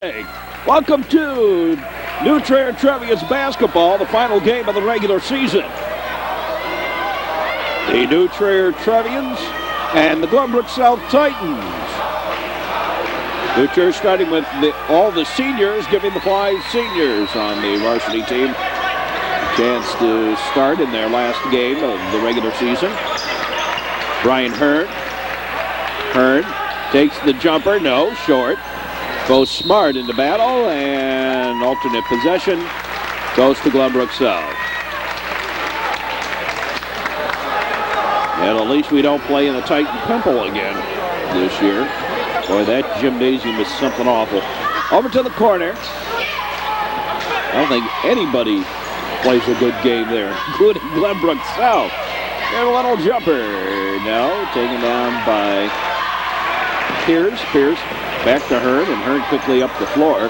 Hey, welcome to new Trier Trevians basketball, the final game of the regular season. The new Trier Trevians and the Glenbrook South Titans. New Trier starting with all the seniors, giving the 5 seniors on the varsity team a chance to start in their last game of the regular season. Brian Hearn. Hearn takes the jumper, no, short. Goes Smart into battle, and alternate possession goes to Glenbrook South. And at least we don't play in the Titan Temple again this year. Boy, that gymnasium is something awful. Over to the corner. I don't think anybody plays a good game there, including Glenbrook South. And a little jumper. No, taken down by Pierce. Back to Hearn, and Hearn quickly up the floor.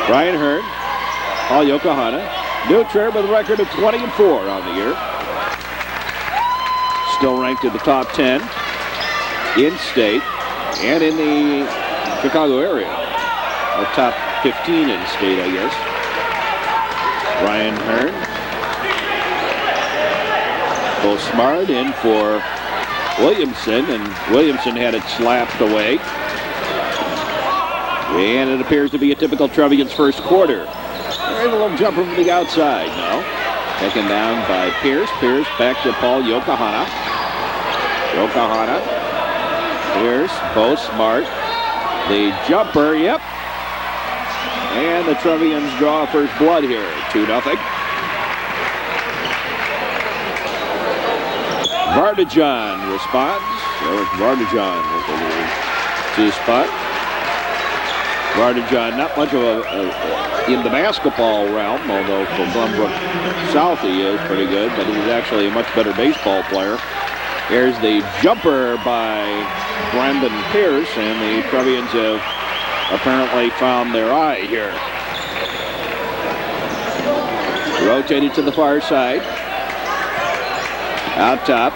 Brian Hearn, Paul Yokohama. New Trier with a record of 20-4 on the year. Still ranked in the top 10 in state and in the Chicago area. Or top 15 in state, I guess. Brian Hearn. Goes Smart in for Williamson, and Williamson had it slapped away. And it appears to be a typical Trevians first quarter. There's a little jumper from the outside. No. Taken down by Pierce. Pierce back to Paul Yokohama. Pierce, Bo Smart. The jumper, yep. And the Trevians draw first blood here. 2-0. Vardajan responds. Eric Vardajan with the 2 spot. Vardajan, not much of in the basketball realm, although for Glenbrook South he is pretty good, but he's actually a much better baseball player. Here's the jumper by Brendan Pierce, and the Trevians have apparently found their eye here. Rotated to the far side. Out top.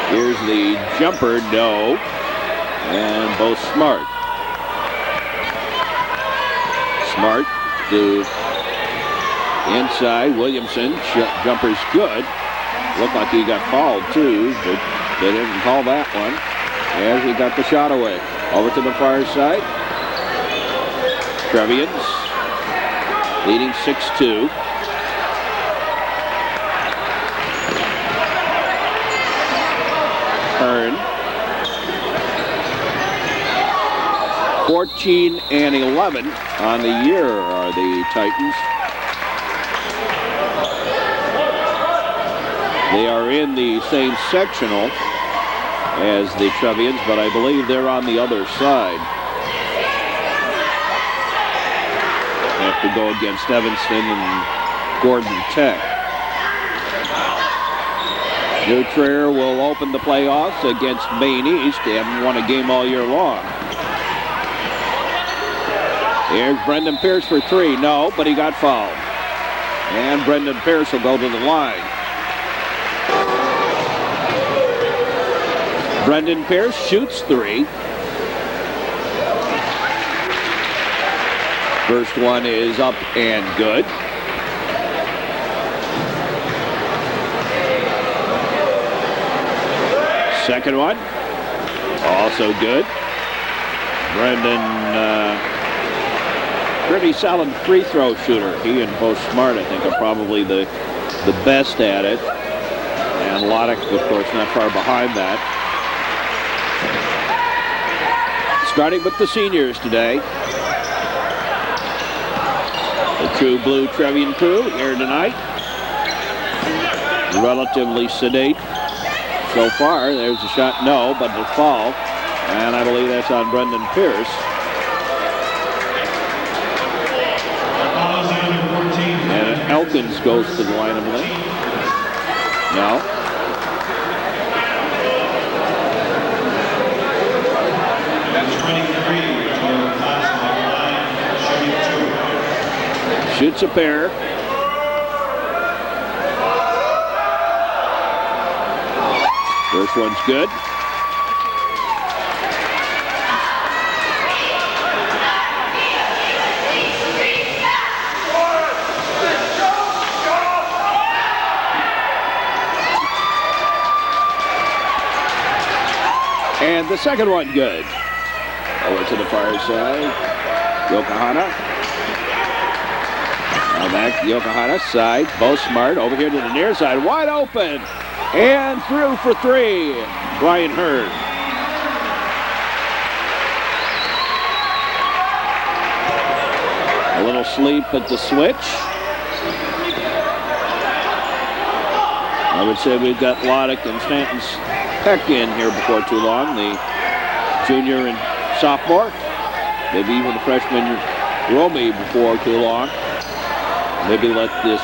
Here's the jumper, no. And both Smart. Smart to inside. Williamson, jumper's good. Looked like he got fouled too, but they didn't call that one. As he got the shot away. Over to the far side. Trevians leading 6-2. Hearn. 14-11 on the year are the Titans. They are in the same sectional as the Trevians, but I believe they're on the other side. Have to go against Evanston and Gordon Tech. New Trier will open the playoffs against Maine East. They haven't won a game all year long. Here's Brendan Pierce for 3. No, but he got fouled. And Brendan Pierce will go to the line. Brendan Pierce shoots 3. First one is up and good. Second one, also good. Brendan, pretty solid free throw shooter. He and Bo Smart, I think, are probably the best at it. And Loddick, of course, not far behind that. Starting with the seniors today. The true blue Trevian crew here tonight. Relatively sedate. So far, there's a shot, no, but the foul, and I believe that's on Brendan Pierce. And Elkins goes to the line of lane. No. Shoots a pair. First one's good. And the second one good. Over to the far side. Yokohama. Now back to Yokohama side. Bo Smart over here to the near side. Wide open. And through for three. Brian Hurd. A little sleep at the switch. I would say we've got Loddick and Stanton's Peck in here before too long. The junior and sophomore. Maybe even the freshman Romy before too long. Maybe let this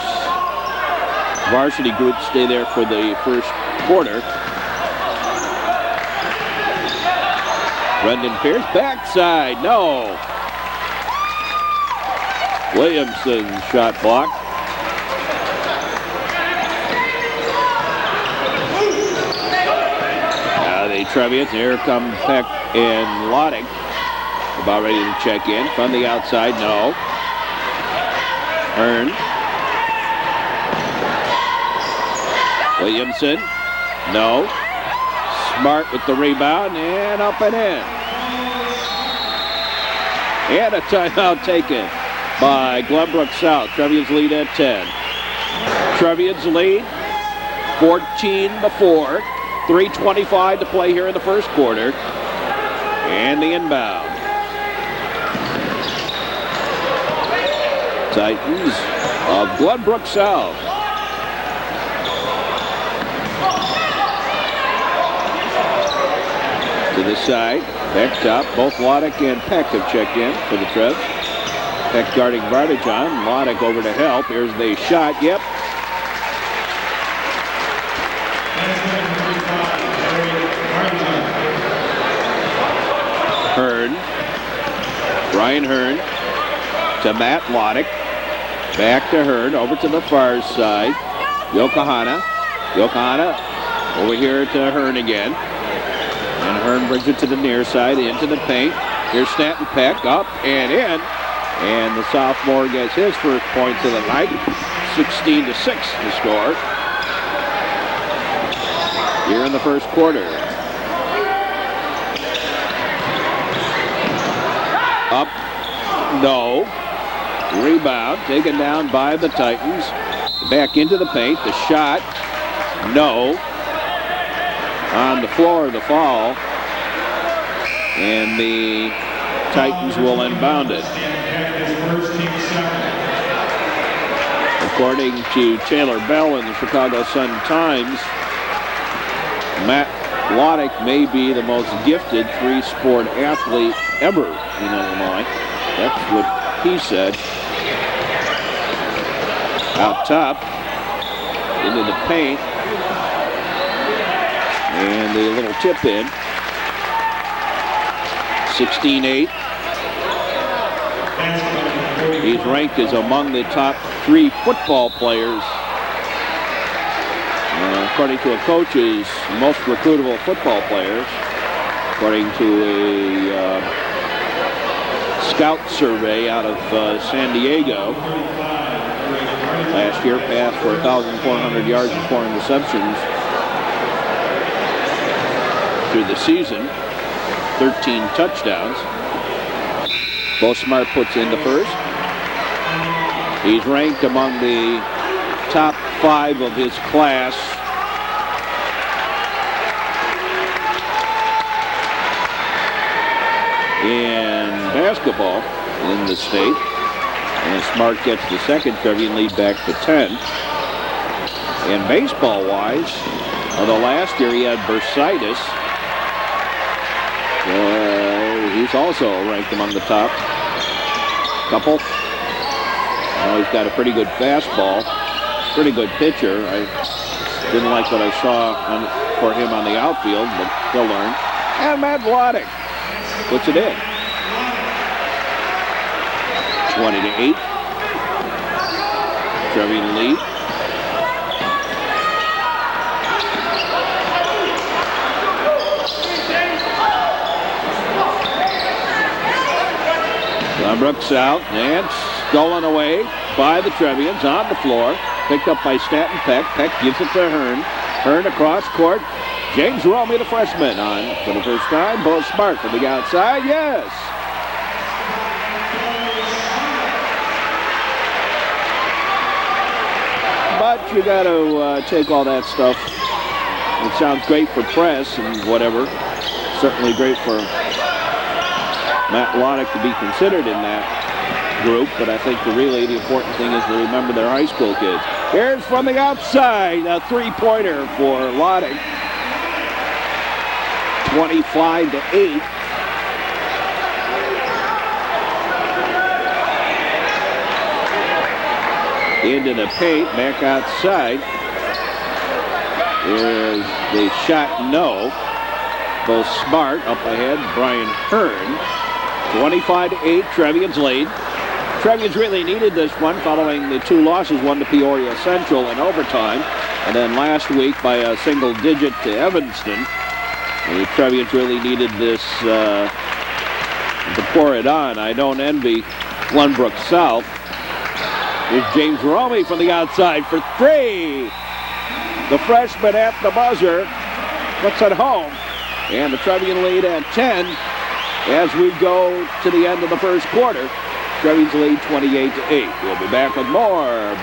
varsity group stay there for the first quarter. Brendan Pierce, backside, no. Williamson shot blocked. Now the Trevians, here come Peck and Loddick. About ready to check in. From the outside, no. Hearn. Williamson, no. Smart with the rebound and up and in. And a timeout taken by Glenbrook South. Trevians lead at 10. Trevians lead 14-4. 3:25 to play here in the first quarter. And the inbound. Titans of Glenbrook South. To the side, Peck top. Both Loddick and Peck have checked in for the Trebs. Peck guarding Vardajan. Loddick over to help. Here's the shot. Yep. Hearn. Brian Hearn to Matt Loddick. Back to Hearn. Over to the far side. Yokohama. Yokohama over here to Hearn again. And Hearn brings it to the near side, into the paint. Here's Stanton Peck, up and in. And the sophomore gets his first points of the night. 16-6 the score. Here in the first quarter. Up, no. Rebound, taken down by the Titans. Back into the paint, the shot, no. On the floor, the foul. And the Titans will inbound it. According to Taylor Bell in the Chicago Sun-Times, Matt Loddick may be the most gifted three-sport athlete ever in Illinois. That's what he said. Out top, into the paint, and the little tip in. 16-8. He's ranked as among the top 3 football players, according to a coach's most recruitable football players, according to a scout survey out of San Diego. Last year passed for 1,400 yards and 4 interceptions through the season. 13 touchdowns. Bo Smart puts in the first. He's ranked among the top 5 of his class. In basketball in the state. And Smart gets the second Trevian lead back to 10. And baseball-wise, although last year he had bursitis, he's also ranked among the top couple. He's got a pretty good fastball, pretty good pitcher. I didn't like what I saw for him on the outfield, but he'll learn. And Matt Loddick puts it in. 20-8. Trevian lead. Glenbrook South, and stolen away by the Trevians on the floor. Picked up by Stanton Peck. Peck gives it to Hearn. Hearn across court. James Romey, the freshman, on for the first time. Bo Smart from the outside. Yes. But you got to take all that stuff. It sounds great for press and whatever. Certainly great for Matt Loddick to be considered in that group. But I think the important thing is to remember their high school kids. Here's from the outside, a three-pointer for Loddick. 25-8. Into the paint, back outside. There's the shot, no. Bo Smart up ahead, Brian Hearn. 25-8, Trevians lead. Trevians really needed this one following the two losses, one to Peoria Central in overtime, and then last week by a single digit to Evanston. The Trevians really needed this to pour it on. I don't envy Glenbrook South. Here's James Romey from the outside for three. The freshman at the buzzer puts it home. And the Trevian lead at 10 as we go to the end of the first quarter. Trevians lead 28-8. We'll be back with more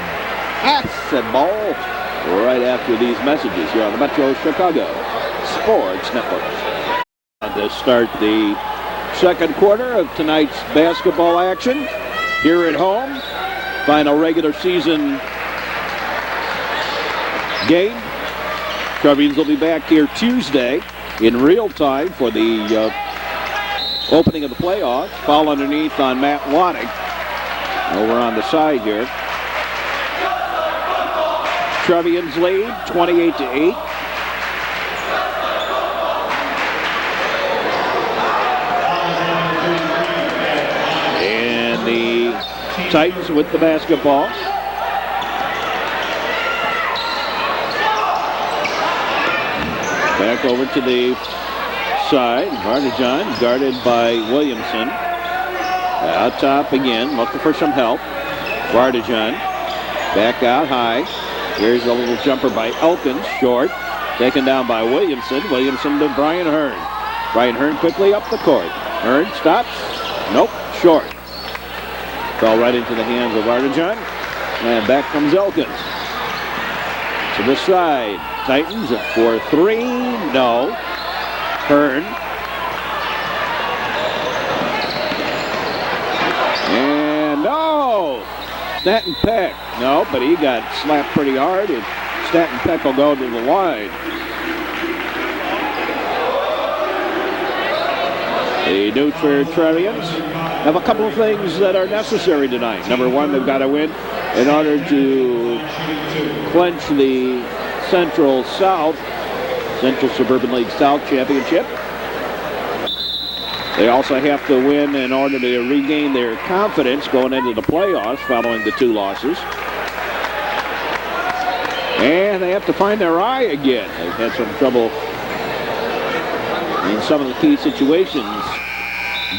basketball right after these messages here on the Metro Chicago Sports Network. To start the second quarter of tonight's basketball action here at home. Final regular season game. Trevians will be back here Tuesday in real time for the opening of the playoffs. Foul underneath on Matt Loddick over on the side here. Trevians lead 28-8. And the Titans with the basketball. Back over to the side. Vardajan guarded by Williamson. Out top again, looking for some help. Vardajan back out high. Here's a little jumper by Elkins, short. Taken down by Williamson. Williamson to Brian Hearn. Brian Hearn quickly up the court. Hearn stops. Nope, short. Fell right into the hands of Vardajan. And back comes Elkins. To the side. Titans at 4-3. No. Hearn. And no! Stanton Peck. No, but he got slapped pretty hard, and Stanton Peck will go to the line. The new Trier Trevians have a couple of things that are necessary tonight. Number one, they've got to win in order to clinch the Central Suburban League South Championship. They also have to win in order to regain their confidence going into the playoffs following the two losses. And they have to find their eye again. They've had some trouble in some of the key situations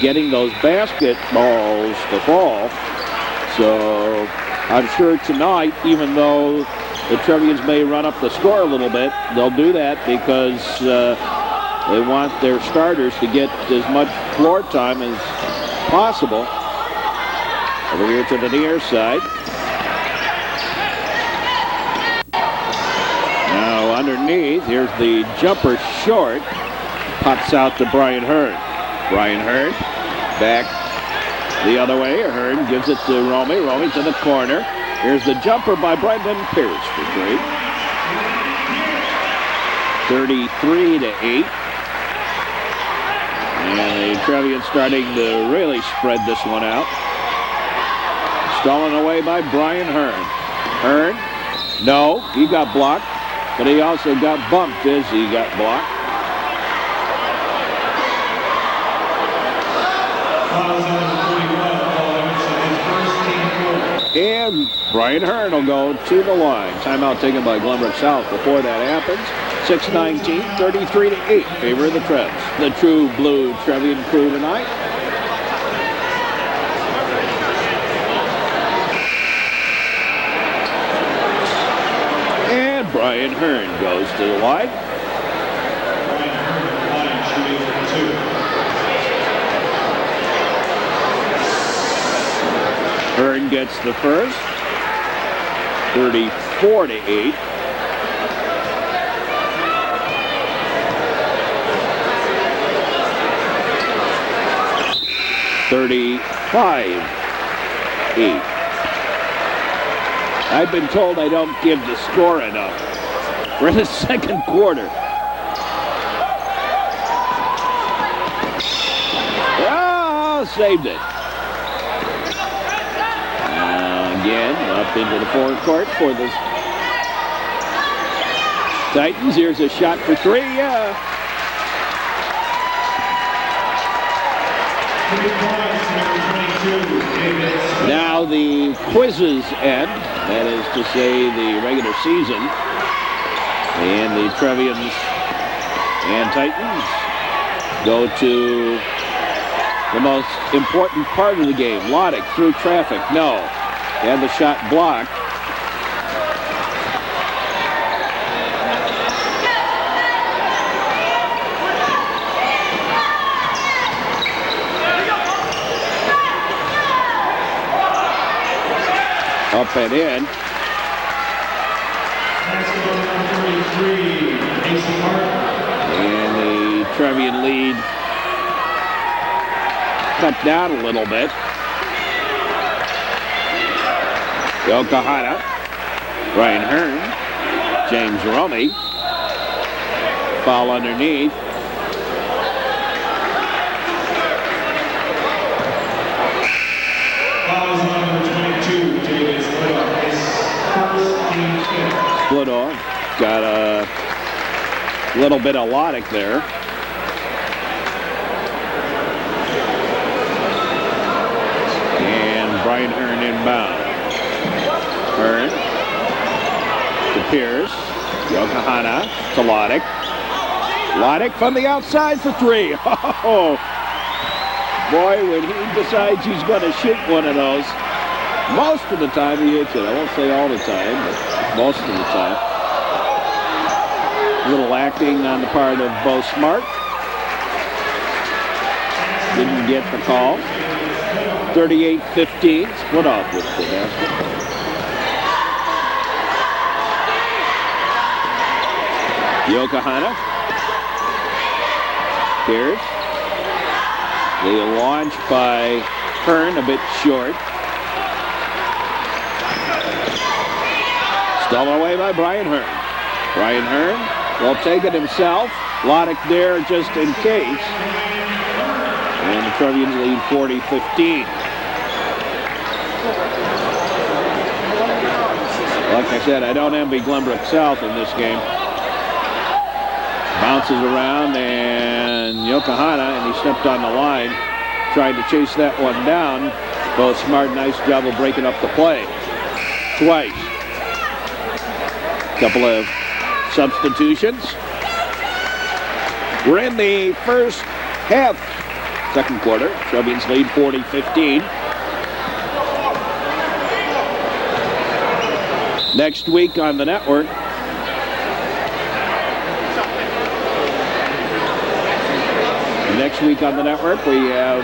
getting those basketballs to fall. So I'm sure tonight, even though the Trevians may run up the score a little bit, they'll do that because they want their starters to get as much floor time as possible. Over here to the near side. Now underneath, here's the jumper short. Pops out to Brian Hearn. Brian Hearn back the other way. Hearn gives it to Romey. Romey to the corner. Here's the jumper by Brendan Pierce for three. 33-8. And the Trevians starting to really spread this one out. Stolen away by Brian Hearn. Hearn, no, he got blocked, but he also got bumped as he got blocked. And Brian Hearn will go to the line. Timeout taken by Glenbrook South before that happens. 6:19, 33-8, favor of the Trebs. The true blue Trevian crew tonight. And Brian Hearn goes to the line. It's the first. 34-8. $35-8. I've been told I don't give the score enough. We're in the second quarter. Oh, saved it. Again, up into the forecourt for the Titans. Here's a shot for three. Now the quizzes end. That is to say the regular season. And the Trevians and Titans go to the most important part of the game. Lodick through traffic. No. And the shot blocked. Up and in. And the Trevian lead cut down a little bit. Yokohama, Brian Hearn, James Rumey, foul underneath. Fouls on number 22, David Split-off. His first team fifth. Split-off, got a little bit of Lodick there. And Brian Hearn inbound. Hearn to Pierce. Yokohama to Lodick. Lodick from the outside for three. Oh, boy, when he decides he's going to shoot one of those, most of the time he hits it. I won't say all the time, but most of the time. A little acting on the part of Bo Smart. Didn't get the call. 38-15. Split off with the basket. Yokohama. Pierce. The launch by Hearn a bit short. Stolen away by Brian Hearn. Brian Hearn will take it himself. Lodick there just in case. And the Trevians lead 40-15. Like I said, I don't envy Glenbrook South in this game. Bounces around and Yokohama, and he stepped on the line, tried to chase that one down. Both Smart, nice job of breaking up the play. Twice. Couple of substitutions. We're in the first half, second quarter. Trevians lead 40-15. Next week on the network, we have,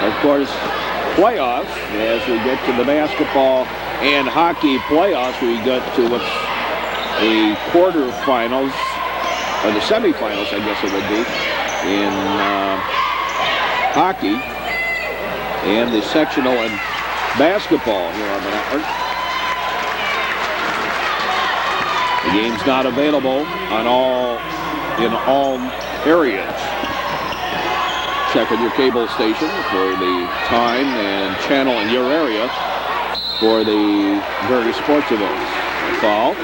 of course, playoffs. As we get to the basketball and hockey playoffs, we get to what's the quarterfinals, or the semifinals, I guess it would be, in hockey, and the sectional and basketball here on the network. The game's not available in all areas. Check with your cable station for the time and channel in your area for the various sports events. Foul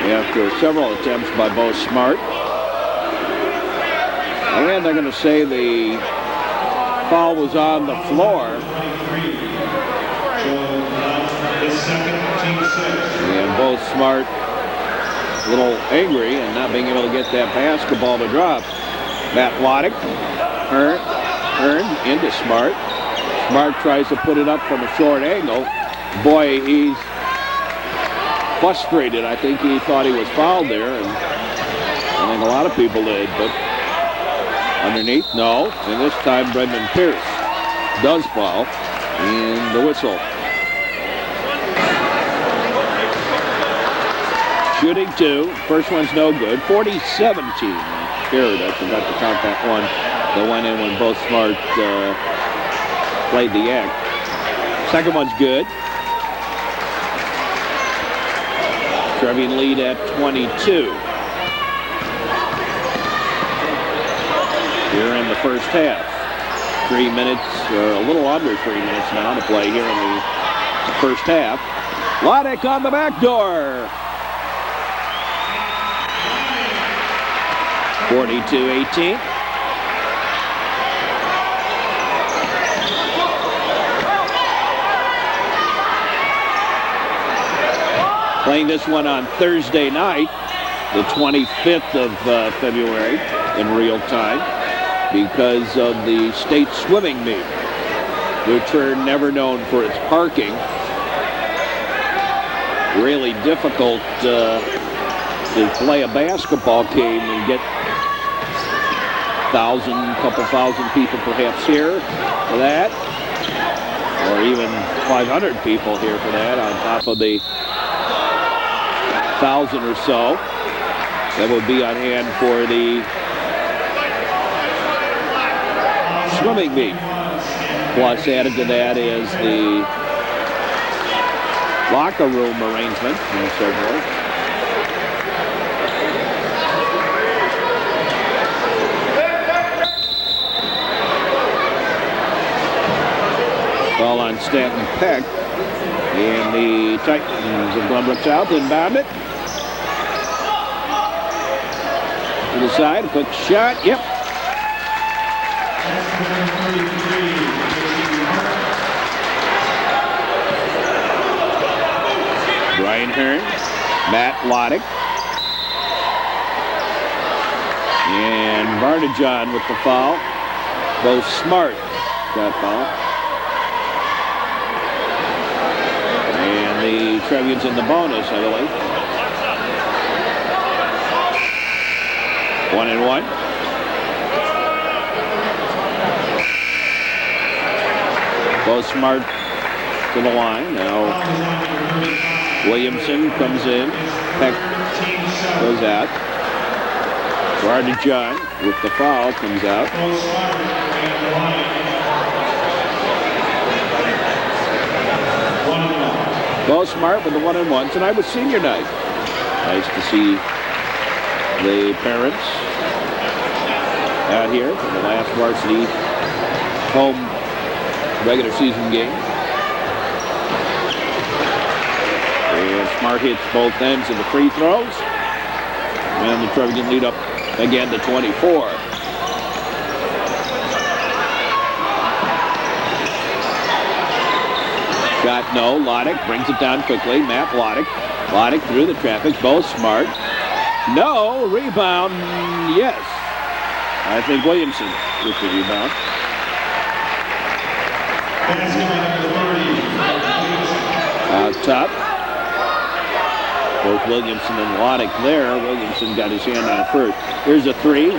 after several attempts by Bo Smart. And they're going to say the foul was on the floor. And Bo Smart a little angry and not being able to get that basketball to drop. Matt Lodick, Hearn into Smart. Smart tries to put it up from a short angle. Boy, he's frustrated. I think he thought he was fouled there, and I think a lot of people did, but underneath, no. And this time Brendan Pierce does foul, and the whistle. Shooting 2. First one's no good. 40-17. Scared. I forgot to count that one. That went in when both Smart played the act. Second one's good. Trevian lead at 22. Here in the first half. 3 minutes, or a little under 3 minutes now to play here in the first half. Loddick on the back door. 42-18. Playing this one on Thursday night, the 25th of February, in real time, because of the state swimming meet, which are never known for its parking. Really difficult to play a basketball game and get couple thousand people perhaps here for that, or even 500 people here for that, on top of the 1,000 or so that would be on hand for the swimming meet. Plus, added to that is the locker room arrangement and so forth. Ball on Stanton Peck, and the Titans of Glenbrook South inbound it. To the side, a quick shot, yep. Brian Hearn, Matt Loddick, and Varnajon with the foul. Both Smart got foul. And the Trevians in the bonus, I believe. 1-1. Both Smart to the line. Now Williamson comes in. Peck goes out. Varnajon with the foul comes out. Bo Smart with the 1-1. Tonight was senior night. Nice to see the parents out here for the last varsity home regular season game. And Smart hits both ends of the free throws. And the Trevian lead up again to 24. Shot no. Loddick brings it down quickly. Matt Loddick. Loddick through the traffic. Both Smart. No. Rebound. Yes. I think Williamson with the rebound. Out top. Both Williamson and Loddick there. Williamson got his hand on it first. Here's a three.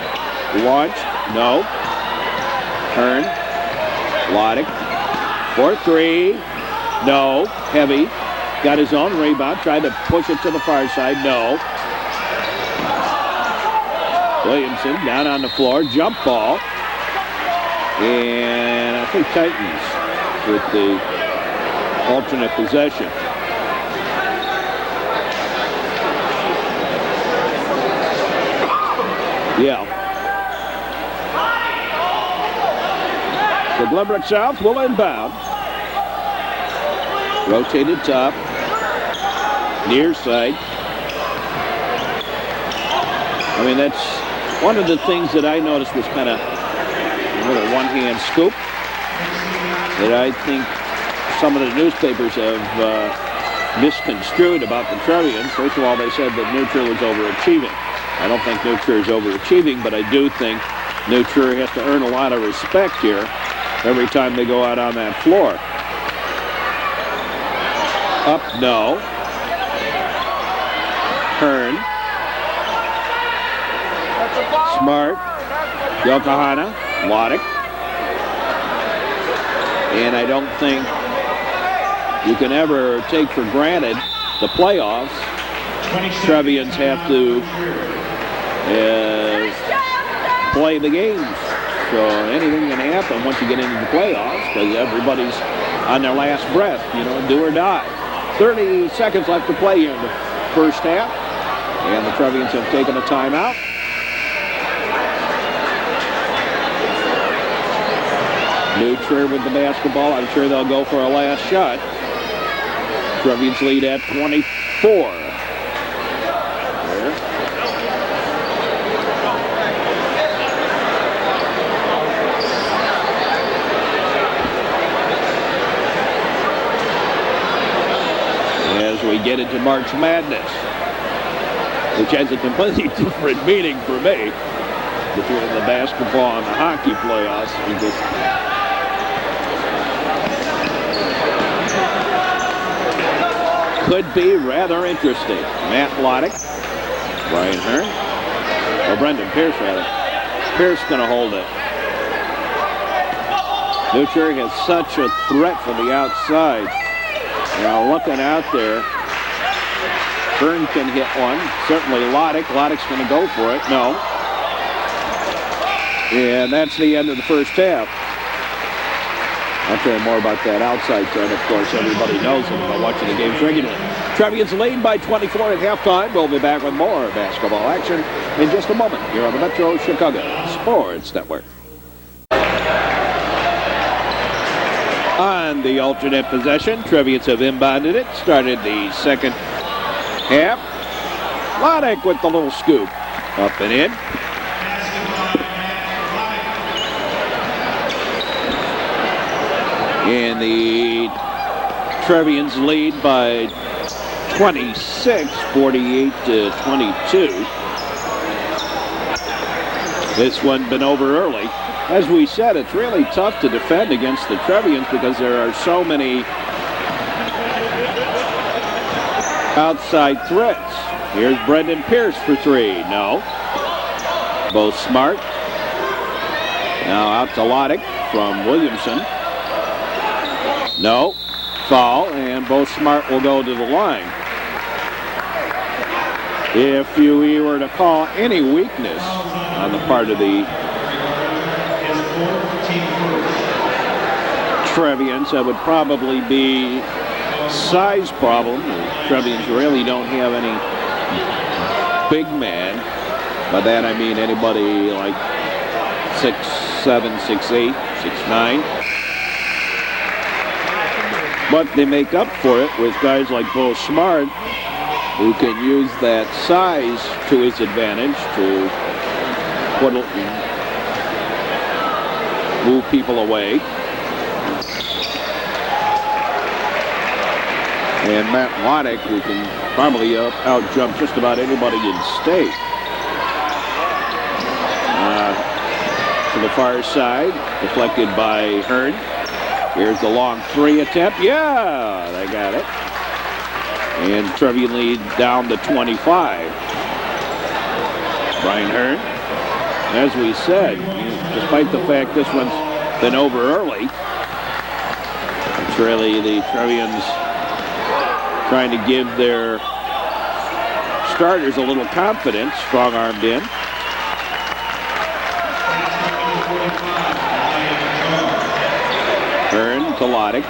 Launch. No. Turn. Loddick. 4-3. No. Heavy. Got his own rebound. Tried to push it to the far side. No. Williamson down on the floor. Jump ball. And I think Titans with the alternate possession. Yeah. So Glenbrook South will inbound. Rotated top. Near side. I mean, that's one of the things that I noticed was kind of a little one-hand scoop that I think some of the newspapers have misconstrued about the Trevians. First of all, they said that New Trier was overachieving. I don't think New Trier is overachieving, but I do think New Trier has to earn a lot of respect here every time they go out on that floor. Up, no. Hearn. Smart. Yokohana. Loddick. And I don't think you can ever take for granted the playoffs Trevians have to play the games. So anything can happen once you get into the playoffs because everybody's on their last breath, you know, do or die. 30 seconds left to play here in the first half. And the Trevians have taken a timeout. New Trier with the basketball. I'm sure they'll go for a last shot. Trevians lead at 24. As we get into March Madness, which has a completely different meaning for me between the basketball and the hockey playoffs. Could be rather interesting. Matt Loddick, Brian Hearn, or Brendan Pierce rather. Pierce going to hold it. New Trier has such a threat from the outside. Now looking out there, Hearn can hit one. Certainly Loddick. Loddick's going to go for it. No. And that's the end of the first half. I'll tell you more about that outside threat. Of course, everybody knows it about watching the games regularly. Trevians lead by 24 at halftime. We'll be back with more basketball action in just a moment here on the Metro Chicago Sports Network. On the alternate possession, Trevians have inbounded it. Started the second half. Loddick with the little scoop. Up and in. And the Trevians lead by 26, 48-22. This one been over early. As we said, it's really tough to defend against the Trevians because there are so many outside threats. Here's Brendan Pierce for three. No. Both Smart. Now out to Loddick from Williamson. No. Foul, and both Smart will go to the line. If you were to call any weakness on the part of the Trevians, that would probably be size problem. The Trevians really don't have any big man. By that I mean anybody like 6'7", 6'8", 6'9". But they make up for it with guys like Bo Smart, who can use that size to his advantage to move people away. And Matt Loddick, who can probably out-jump just about anybody in state. To the far side, deflected by Hearn. Here's the long three attempt. Yeah, they got it. And Trevian lead down to 25. Brian Hearn. As we said, despite the fact this one's been over early, it's really the Trevians trying to give their starters a little confidence, strong-armed in. Hearn to Loddick.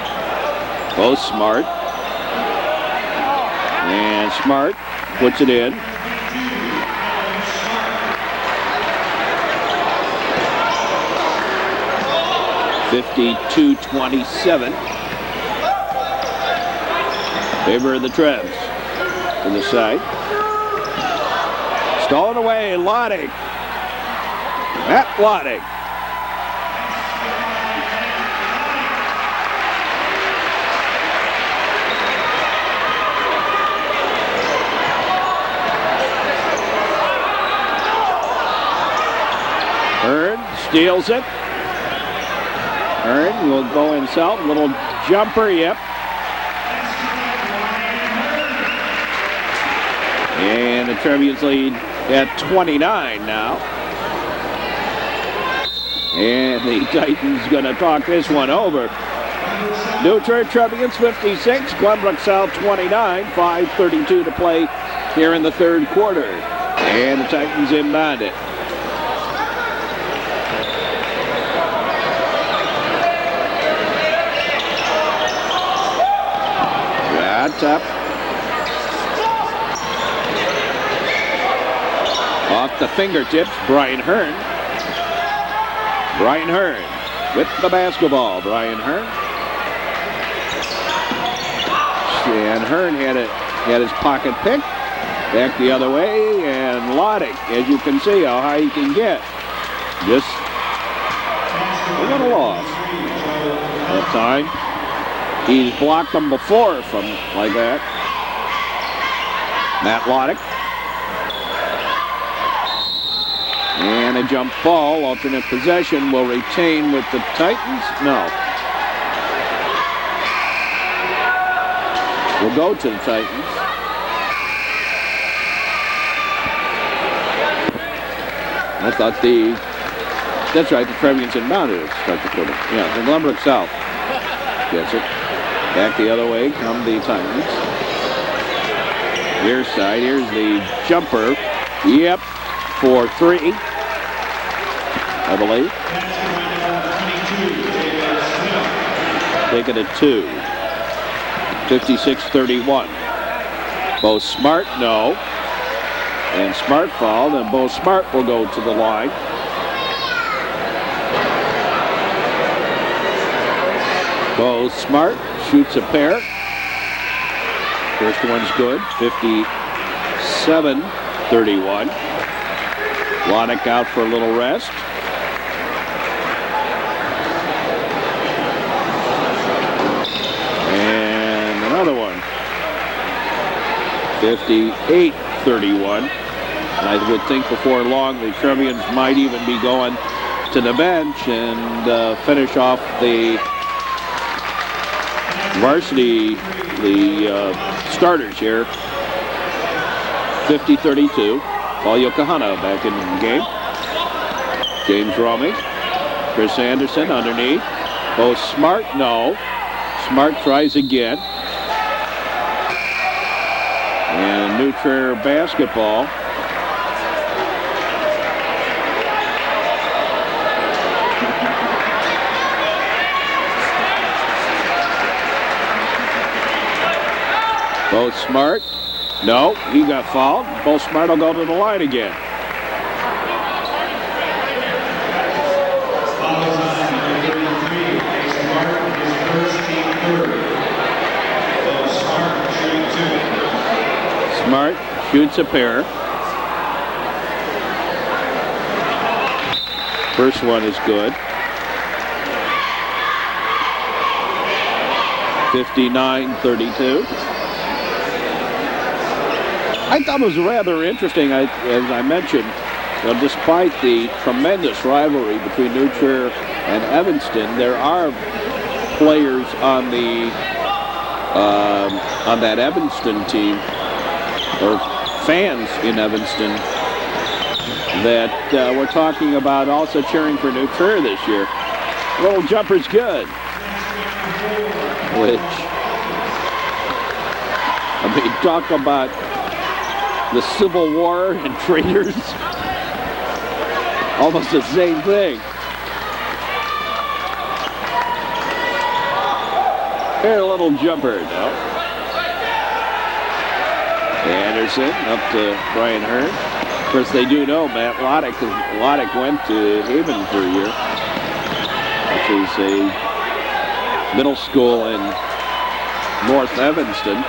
Both Smart. And Smart puts it in. (52-27). Favor of the Trevs. To the side. Stolen away, Loddick. Matt Loddick. Hearn steals it. Hearn will go himself. Little jumper, yep. And the Trevians lead at 29 now. And the Titans going to talk this one over. New Trier Trevians 56, Glenbrook South 29, 5:32 to play here in the third quarter. And the Titans inbound it. Top. Off the fingertips, Brian Hearn. Brian Hearn with the basketball. Brian Hearn. And Hearn had his pocket pick. Back the other way, and Loddick, as you can see how high he can get. Just a little off that time. He's blocked them before from like that. Matt Loddick. And a jump ball, alternate possession, will retain with the Titans. No. Will go to the Titans. I thought that's right, the Trevians inbounded it. Start the quarter. Yeah, the Glenbrook South gets it. Back the other way come the Titans. Near side, here's the jumper. Yep, for 3, I believe. Take it at 2. 56-31. Bo Smart, no. And Smart fouled, and Bo Smart will go to the line. Bo Smart shoots a pair. First one's good, 57-31. Loddick out for a little rest. And another one, 58-31. And I would think before long the Trevians might even be going to the bench and finish off the varsity, the starters here. 50-32. Paul Yokohama back in the game. James Romy. Chris Anderson underneath. Bo Smart, no. Smart tries again. And New Trier basketball. Bo Smart, no, he got fouled. Bo Smart will go to the line again. Smart shoots a pair. First one is good. 59-32. I thought it was rather interesting, as I mentioned, despite the tremendous rivalry between New Trier and Evanston, there are players on the on that Evanston team, or fans in Evanston, that we're talking about also cheering for New Trier this year. Little jumper's good, which, I mean, talk about the Civil War and traitors. Almost the same thing. Here, a little jumper now. Anderson up to Brian Hearn. Of course, they do know Matt Loddick, because Loddick went to Haven for a year, which is a middle school in North Evanston.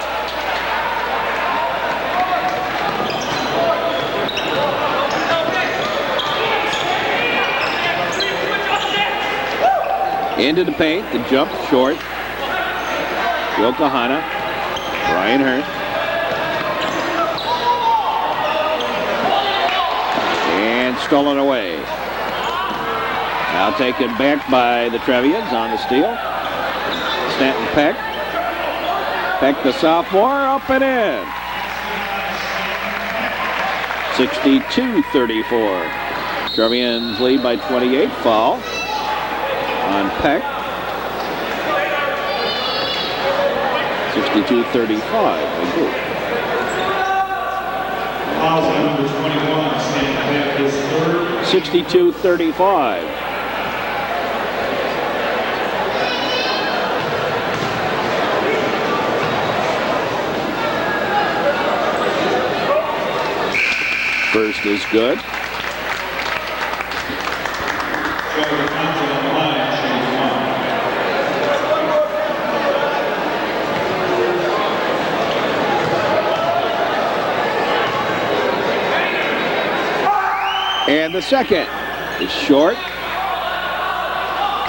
Into the paint, the jump short. Yokohama, Brian Hearn. And stolen away. Now taken back by the Trevians on the steal. Stanton Peck. Peck the sophomore, up and in. 62-34. Trevians lead by 28, foul on Peck. 62-35, I agree. Fouls on number 21, standing back his third. 62-35. First is good. Joey Thompson on the line, shooting one. And the second is short.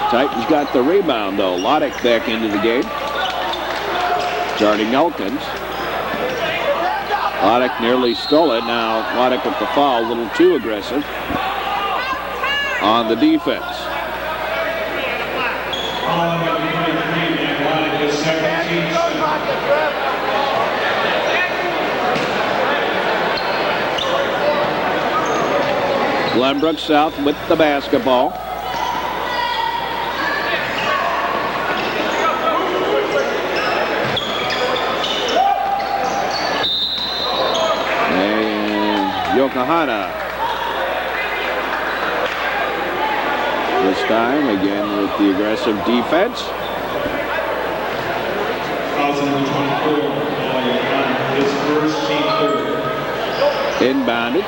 Titans got the rebound, though. Loddick back into the game. Starting Elkins. Loddick nearly stole it. Now Loddick with the foul, a little too aggressive on the defense. Foul on number 23, and Loddick is 17. Glenbrook South with the basketball. Yokohama. This time, again, with the aggressive defense. Fouls on number 24, his first, team third. Inbounded.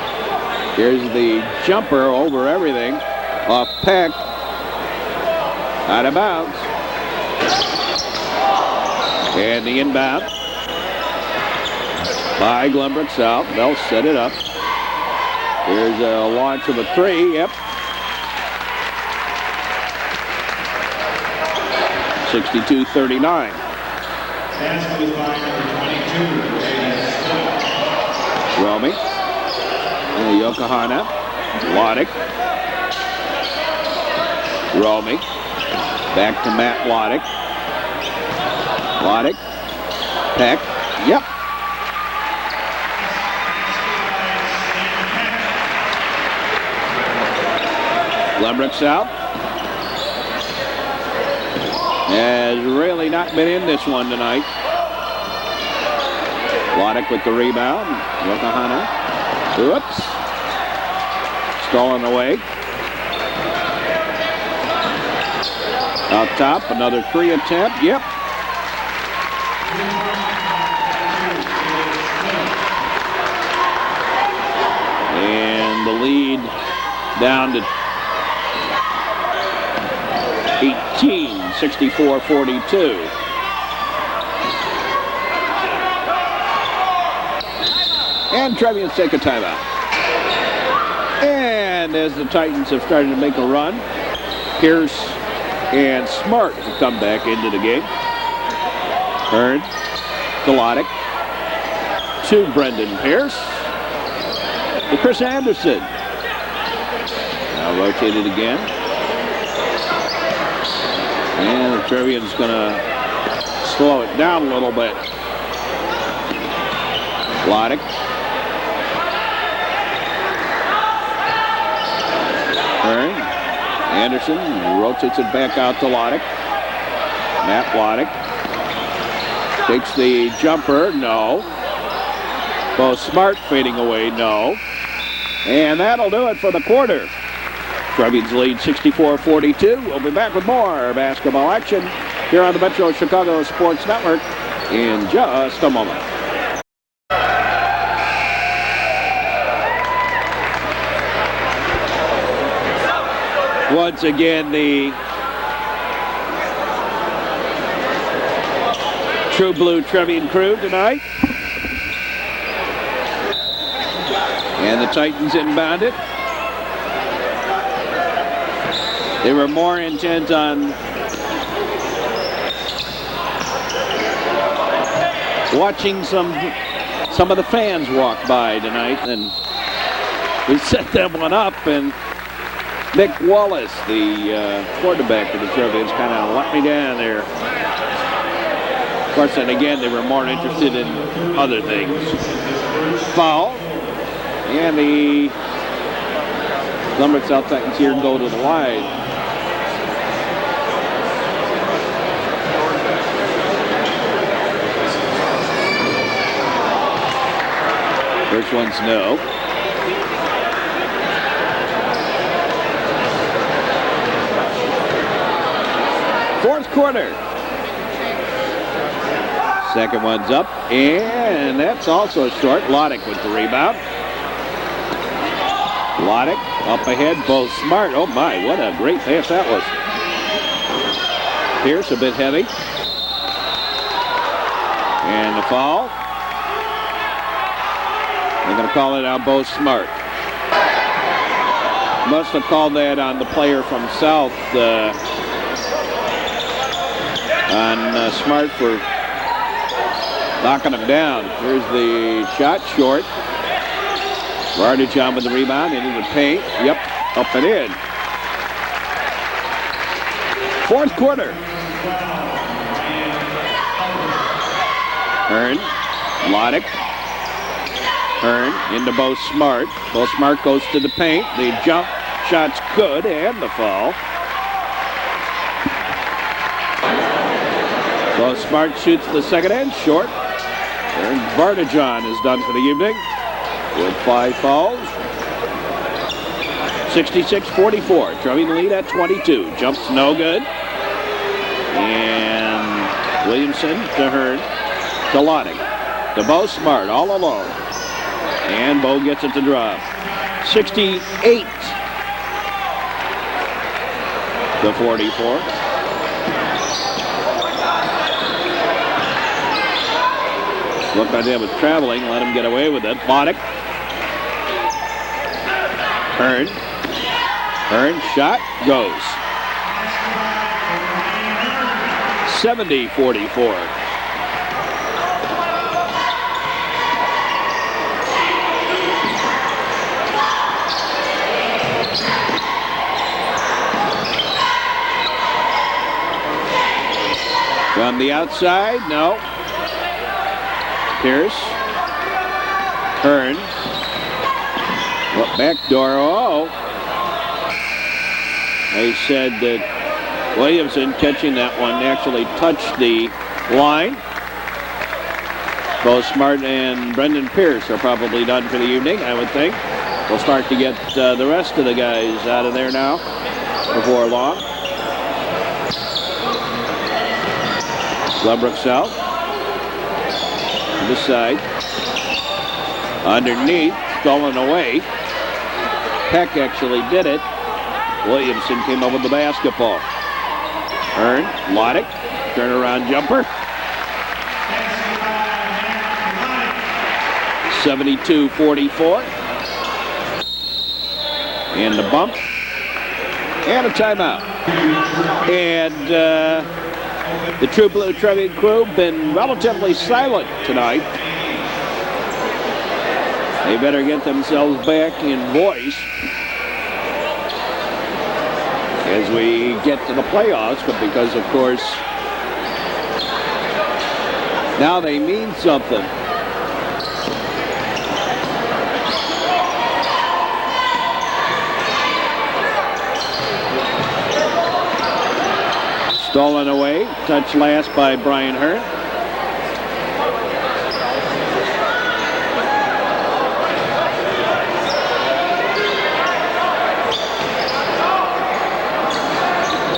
Here's the jumper over everything. Off Peck. Out of bounds. And the inbound by Glenbrook South. They'll set it up. Here's a launch of a three. Yep. 62-39. Pass was by number 22, Romy. And Yokohama. Loddick. Romy. Back to Matt Loddick. Loddick. Peck. Yep. Glenbrook South has really not been in this one tonight. Loddick with the rebound. Yokohama. Oops. Stolen away. Out top, another three attempt. Yep. And the lead down to 18, 64-42. And Trevians take a timeout. And as the Titans have started to make a run, Pierce and Smart have come back into the game. Hearn to Loddick. To Brendan Pierce. To Chris Anderson. Now rotated again. And the Trevians going to slow it down a little bit. Loddick. Hearn. Anderson rotates it back out to Loddick. Matt Loddick. Takes the jumper. No. Both Smart fading away. No. And that'll do it for the quarter. Trevians lead 64-42. We'll be back with more basketball action here on the Metro Chicago Sports Network in just a moment. Once again, the True Blue Trevian crew tonight. And the Titans inbound it. They were more intent on watching some of the fans walk by tonight, and we set them one up, and Nick Wallace, the quarterback of the Trevians, kind of let me down there. Of course, and again, they were more interested in other things. Foul, and the Glenbrook South Titans here go to the line. For First one's no. Fourth quarter. Second one's up, and that's also short. Loddick with the rebound. Loddick up ahead, both smart. Oh my, what a great pass that was. Pierce a bit heavy. And the foul. They're going to call it on both Smart. Must have called that on the player from South, on Smart for knocking him down. Here's the shot, short. Vardajan with the rebound into the paint. Yep, up and in. Fourth quarter. Hearn, Loddick. Hearn into Bo Smart. Bo Smart goes to the paint. The jump shot's good, and the foul. Bo Smart shoots the second end, short. And Vardajan is done for the evening with 5 fouls. 66-44. Trevian lead at 22. Jumps no good. And Williamson to Hearn to Loddick. To Bo Smart all alone. And Bo gets it to drop. 68-44. Looked like they was traveling. Let him get away with it. Loddick. Hearn. Hearn. Shot. Goes. 70-44. From the outside, no. Pierce. Hearn. Back door. Oh. They said that Williamson catching that one actually touched the line. Both Smart and Brendan Pierce are probably done for the evening, I would think. We'll start to get the rest of the guys out of there now before long. Glenbrook South. This side. Underneath, stolen away. Peck actually did it. Williamson came up with the basketball. Hearn, Loddick, turnaround jumper. 72-44. And the bump. And a timeout. And the True Blue Trevian crew been relatively silent tonight. They better get themselves back in voice as we get to the playoffs, but because, of course, now they mean something. Stolen away, touched last by Brian Hearn.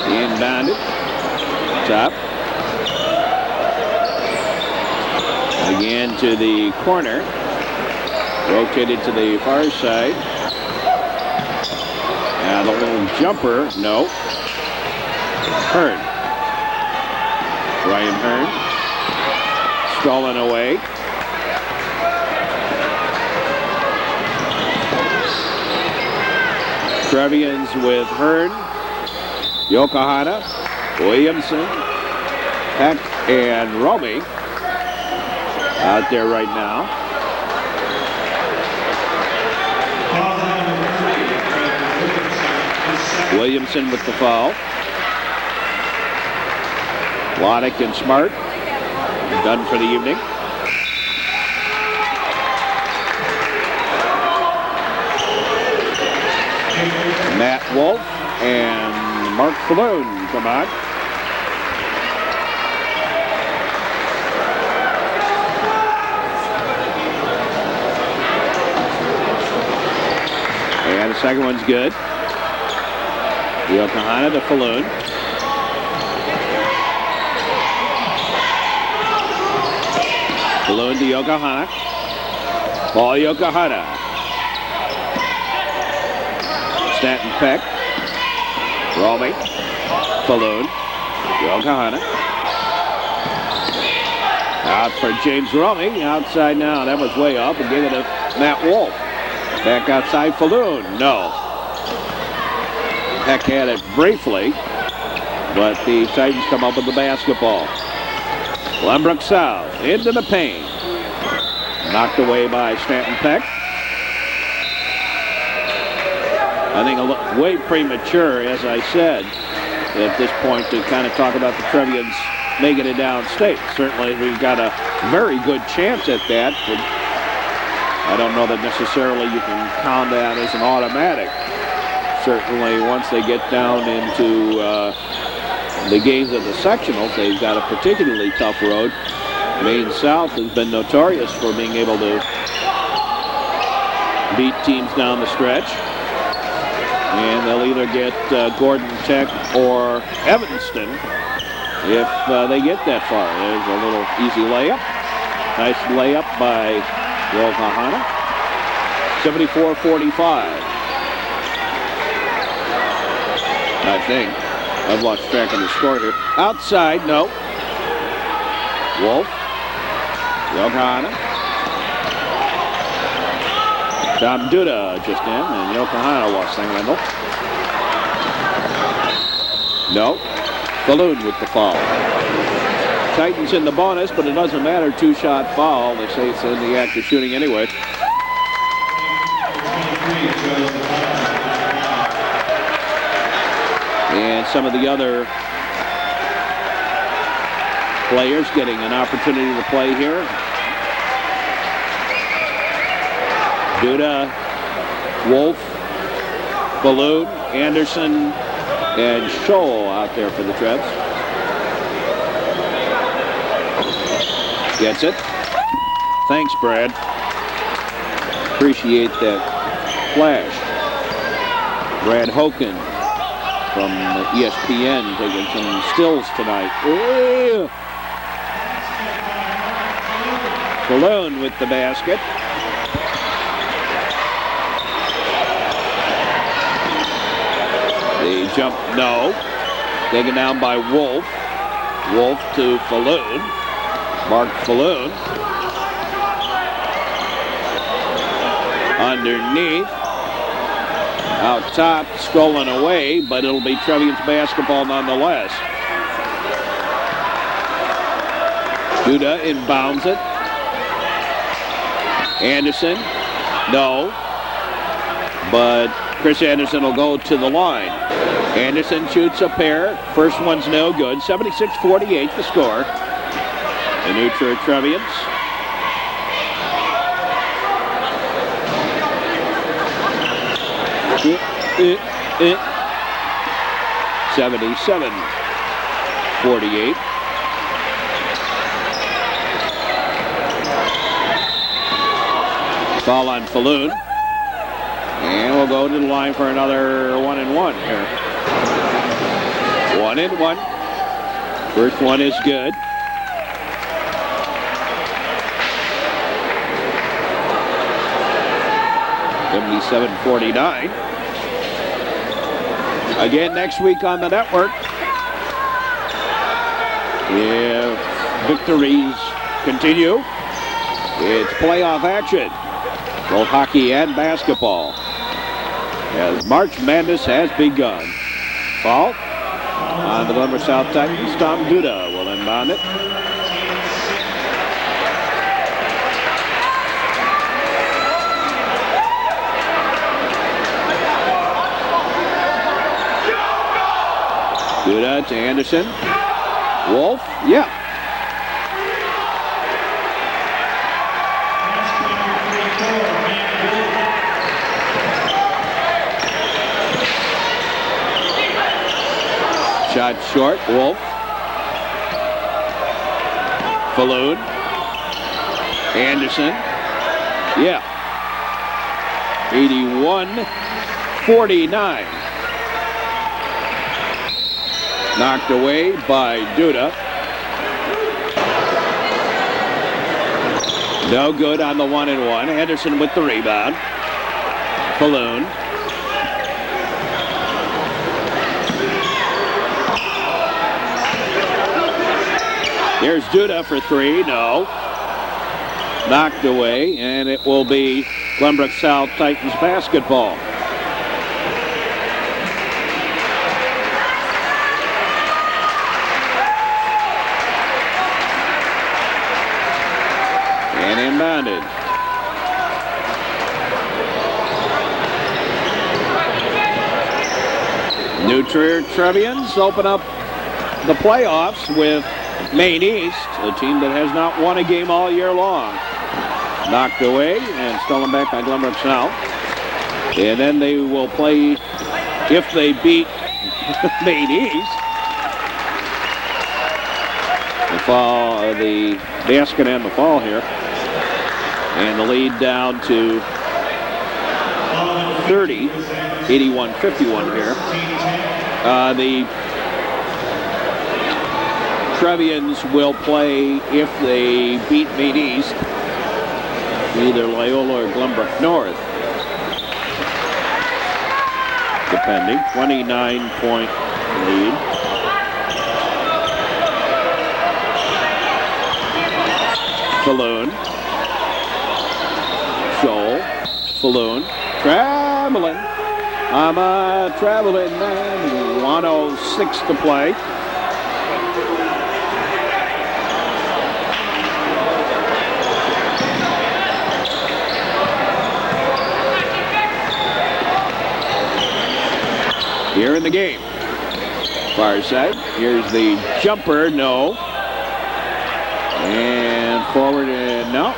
Inbounded, top. Again to the corner. Rotated to the far side. Now the little jumper, no. Hearn. Brian Hearn. Stolen away. Trevians with Hearn. Yokohama, Williamson, Peck, and Romy out there right now. Williamson with the foul. Loddick and Smart done for the evening. Matt Wolf and Mark Falloon come on. And the second one's good. Yokohama to Falloon. Falloon to Yokohama. Ball Yokohama. Stanton Peck. Romy. Falloon. Yokohama. Out for James Romy. Outside now. That was way up and gave it to Matt Wolf. Back outside Falloon. No. Peck had it briefly, but the Titans come up with the basketball. Glenbrook South into the paint. Knocked away by Stanton Peck. I think way premature, as I said, at this point to kind of talk about the Trevians making it downstate. Certainly we've got a very good chance at that, but I don't know that necessarily you can count that as an automatic. Certainly once they get down into the games of the sectionals, they've got a particularly tough road. Maine South has been notorious for being able to beat teams down the stretch. And they'll either get Gordon Tech or Evanston if they get that far. There's a little easy layup. Nice layup by Yokohama. 74-45. I think. I've lost track of the score here. Outside, no. Wolf. Yokohama. Tom Duda just in, and Yokohama lost thing, Wendell. No. Falloon with the foul. Titans in the bonus, but it doesn't matter. Two-shot foul. They say it's in the act of shooting anyway. And some of the other players getting an opportunity to play here. Duda, Wolf, Falloon, Anderson, and Scholl out there for the Trebs. Gets it. Thanks, Brad. Appreciate that flash. Brad Hoken from ESPN taking some stills tonight. Ooh. Falloon with the basket. The jump, no. Taken down by Wolf. Wolf to Falloon. Mark Falloon. Underneath. Out top, stolen away, but it'll be Trevians basketball nonetheless. Duda inbounds it. Anderson, no. But Chris Anderson will go to the line. Anderson shoots a pair. First one's no good. 76-48 the score. The new Trier Trevians. It. 77-48. Foul on Falloon. And we'll go to the line for another 1-and-1 here. 1-and-1. First one is good. $77-49. Again next week on the network. If victories continue, it's playoff action. Both hockey and basketball. As March Madness has begun. Foul on the Glenbrook South Titans. Tom Duda will inbound it. Duda to Anderson. Wolf, yeah. Shot short, Wolf. Falloon. Anderson. Yeah. 49. Knocked away by Duda. No good on the 1-and-1. Henderson with the rebound. Balloon. There's Duda for three. No. Knocked away, and it will be Glenbrook South Titans basketball. And inbounded. New Trier Trevians open up the playoffs with Maine East, a team that has not won a game all year long. Knocked away and stolen back by Glenbrook South. And then they will play, if they beat Maine East, the basket and the fall here. And the lead down to 30, 81-51 here. The Trevians will play, if they beat Maine East, either Loyola or Glenbrook North, depending. 29-point lead. Balloon. Shoal. Balloon. Traveling. I'm a traveling man. 1:06 to play. Here in the game. Far side. Here's the jumper. No. And forward and no.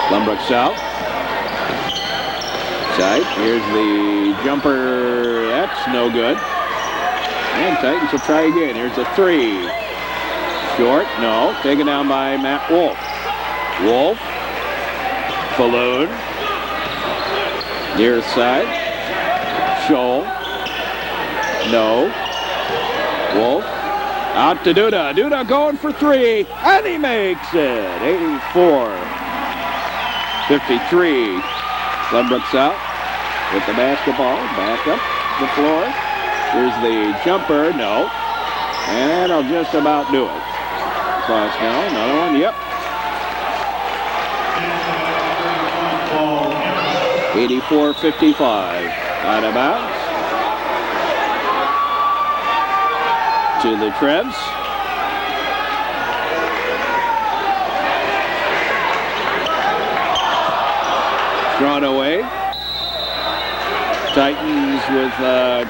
Glenbrook South. Side. Here's the jumper. That's no good. And Titans will try again. Here's a three. Short. No. Taken down by Matt Wolf. Wolf. Balloon. Near side. Shoal. No. Wolf. Out to Duda. Duda going for three. And he makes it. 84-53. Glenbrook South with the basketball. Back up the floor. Here's the jumper. No. And I'll just about do it. Cross now. Another one. Yep. 84-55. Out of bounds. To the Trevs. Thrown away. Titans with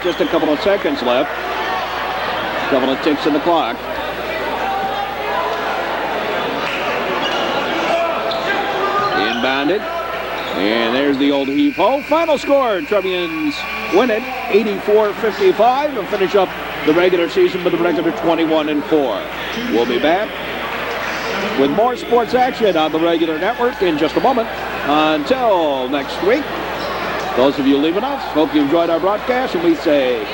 just a couple of seconds left. A couple of ticks in the clock. Inbounded. And there's the old heave-ho. Final score, Trevians win it 84-55 and finish up the regular season with a record of 21-4. We'll be back with more sports action on the regular network in just a moment. Until next week, those of you leaving us, hope you enjoyed our broadcast, and we say